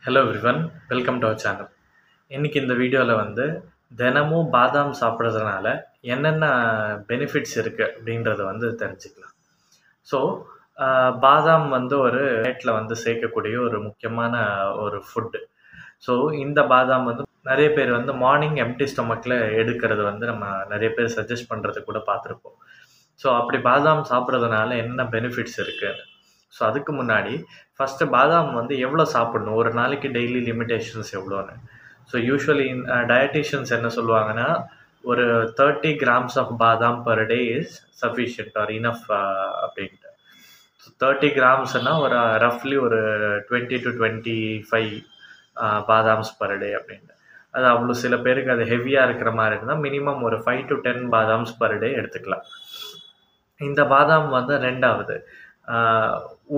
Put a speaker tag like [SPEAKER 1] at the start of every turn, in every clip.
[SPEAKER 1] Hello everyone, welcome to our channel. இன்றைக்கி இந்த வீடியோவில் தினமும் பாதாம் சாப்பிட்றதுனால என்னென்ன பெனிஃபிட்ஸ் இருக்குது அப்படின்றத தெரிஞ்சுக்கலாம். ஸோ பாதாம் ஒரு டயட்டில் சேர்க்கக்கூடிய ஒரு முக்கியமான ஒரு ஃபுட்டு. ஸோ இந்த பாதாம் நிறைய பேர் மார்னிங் எம்டி ஸ்டொமக்கில் எடுக்கிறது நம்ம நிறைய பேர் சஜஸ்ட் பண்ணுறது கூட பார்த்துருப்போம். ஸோ அப்படி பாதாம் சாப்பிட்றதுனால என்ன பெனிஃபிட்ஸ் இருக்குது? ஸோ அதுக்கு முன்னாடி ஃபஸ்ட்டு பாதாம் எவ்வளோ சாப்பிடணும், ஒரு நாளைக்கு டெய்லி லிமிட்டேஷன்ஸ் எவ்வளோன்னு. ஸோ யூஸ்வலி டயட்டிஷியன்ஸ் என்ன சொல்லுவாங்கன்னா, ஒரு 30 grams of badam per day is sufficient or enough அப்படின்ட்டு. ஸோ 30 grams ஒரு ரஃப்லி ஒரு 20 to 25 பாதாம்ஸ் பர் டே அப்படின்ட்டு. அது அவ்வளோ சில பேருக்கு அது ஹெவியாக இருக்கிற மாதிரி இருந்தால் மினிமம் ஒரு 5 to 10 பாதாம்ஸ் பர் டே எடுத்துக்கலாம். இந்த பாதாம் ரெண்டாவது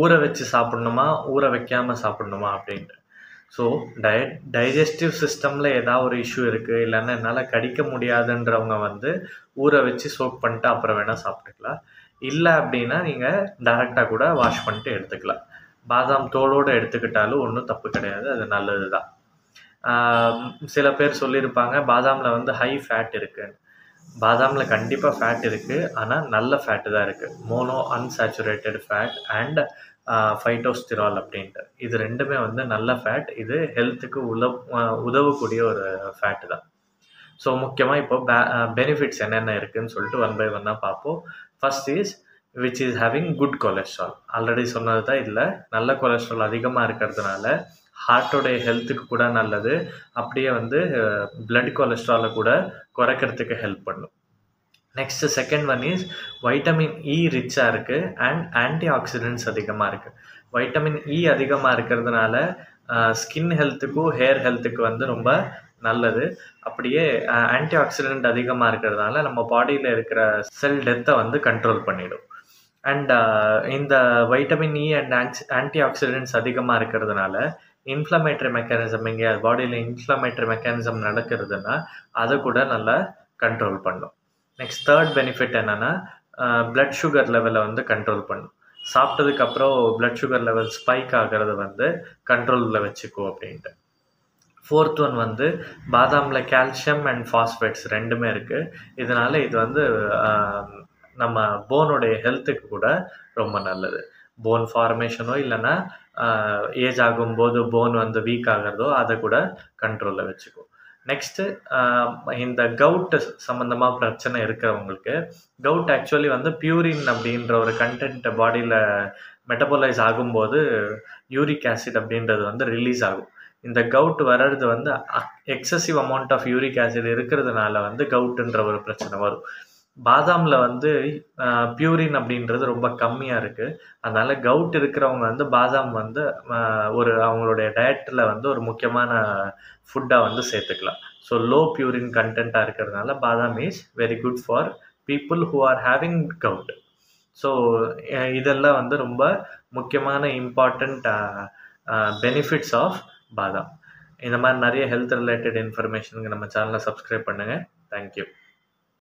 [SPEAKER 1] ஊற வச்சு சாப்பிட்ணுமா, ஊற வைக்காமல் சாப்பிட்ணுமா அப்படின்ட்டு. ஸோ டைஜஸ்டிவ் சிஸ்டமில் ஏதாவது ஒரு இஷ்யூ இருக்குது, இல்லைன்னா என்னால் கடிக்க முடியாதுன்றவங்க ஊற வச்சு சோக் பண்ணிட்டு அப்புறம் வேணால் சாப்பிட்டுக்கலாம். இல்லை அப்படின்னா நீங்கள் டைரெக்டாக கூட வாஷ் பண்ணிட்டு எடுத்துக்கலாம். பாதாம் தோலோடு எடுத்துக்கிட்டாலும் ஒன்றும் தப்பு கிடையாது, அது நல்லது தான். சில பேர் சொல்லியிருப்பாங்க பாதாமில் ஹை ஃபேட் இருக்குன்னு. பாதாமில் கண்டிப்பாக ஃபேட் இருக்குது, ஆனால் நல்ல ஃபேட்டு தான் இருக்குது. மோனோ அன்சாச்சுரேட்டட் ஃபேட் அண்ட் ஃபைட்டோஸ்டிரால் அப்படின்ட்டு. இது ரெண்டுமே நல்ல ஃபேட். இது ஹெல்த்துக்கு உதவக்கூடிய ஒரு ஃபேட்டு தான். ஸோ முக்கியமாக இப்போ பெனிஃபிட்ஸ் என்னென்ன இருக்குதுன்னு சொல்லிட்டு ஒன் பை ஒன்னாக பார்ப்போம். First is which is having good cholesterol. Already சொன்னது தான், இதில் நல்ல கொலஸ்ட்ரால் அதிகமாக இருக்கிறதுனால ஹார்ட்டோடைய ஹெல்த்துக்கு கூட நல்லது. அப்படியே பிளட் கொலஸ்ட்ராலை கூட குறைக்கிறதுக்கு ஹெல்ப் பண்ணும். Next second one is vitamin E ரிச்சாக இருக்குது அண்ட் ஆன்டி ஆக்சிடென்ட்ஸ் அதிகமாக இருக்குது. வைட்டமின் இ அதிகமாக இருக்கிறதுனால ஸ்கின் ஹெல்த்துக்கும் ஹேர் ஹெல்த்துக்கு ரொம்ப நல்லது. அப்படியே ஆன்டி ஆக்சிடென்ட் அதிகமாக இருக்கிறதுனால நம்ம பாடியில் இருக்கிற செல் டெத்தை கண்ட்ரோல் பண்ணிடும். அண்ட் இந்த vitamin E and anti oxidants அதிகமாக இருக்கிறதுனால இன்ஃப்ளமேட்டரி மெக்கானிசம், இங்கே பாடியில் இன்ஃப்ளமேட்டரி மெக்கானிசம் நடக்கிறதுனா அதை கூட நல்லா கண்ட்ரோல் பண்ணும். நெக்ஸ்ட் தேர்ட் பெனிஃபிட் என்னென்னா, பிளட் சுகர் லெவலை கண்ட்ரோல் பண்ணும். சாப்பிட்டதுக்கப்புறம் பிளட் சுகர் லெவல் ஸ்பைக் ஆகிறது கண்ட்ரோலில் வச்சுக்கோ அப்படின்ட்டு. ஃபோர்த் ஒன் பாதாமில் கால்சியம் அண்ட் ஃபாஸ்பேட்ஸ் ரெண்டுமே இருக்குது. இதனால் இது நம்ம போனுடைய ஹெல்த்துக்கு கூட ரொம்ப நல்லது. போன் ஃபார்மேஷனோ இல்லைன்னா ஏஜ் ஆகும்போது போன் வீக் ஆகிறதோ அதை கூட கண்ட்ரோலில் வச்சுக்கும். நெக்ஸ்ட்டு இந்த கவுட் சம்மந்தமாக பிரச்சனை இருக்கிறவங்களுக்கு, கவுட் ஆக்சுவலி பியூரின் அப்படின்ற ஒரு கண்டென்ட் பாடியில் மெட்டபோலைஸ் ஆகும்போது யூரிக் ஆசிட் அப்படின்றது ரிலீஸ் ஆகும். இந்த கவுட் வர்றது excessive amount of uric acid இருக்கிறதுனால கவுட்டுன்ற ஒரு பிரச்சனை வரும். பாதாமில் பியூரின் அப்படின்றது ரொம்ப கம்மியாக இருக்குது. அதனால் கவுட் இருக்கிறவங்க பாதாம் ஒரு அவங்களுடைய டயட்டில் ஒரு முக்கியமான ஃபுட்டாக சேர்த்துக்கலாம். ஸோ லோ பியூரின் கண்டென்ட்டாக இருக்கிறதுனால badam is very good for people who are having gout. So இதெல்லாம் ரொம்ப முக்கியமான இம்பார்ட்டண்ட் பெனிஃபிட்ஸ் ஆஃப் பாதாம். இந்த மாதிரி நிறைய ஹெல்த் ரிலேட்டட் இன்ஃபர்மேஷனுக்கு நம்ம சேனலை சப்ஸ்கிரைப் பண்ணுங்கள். தேங்க்யூ.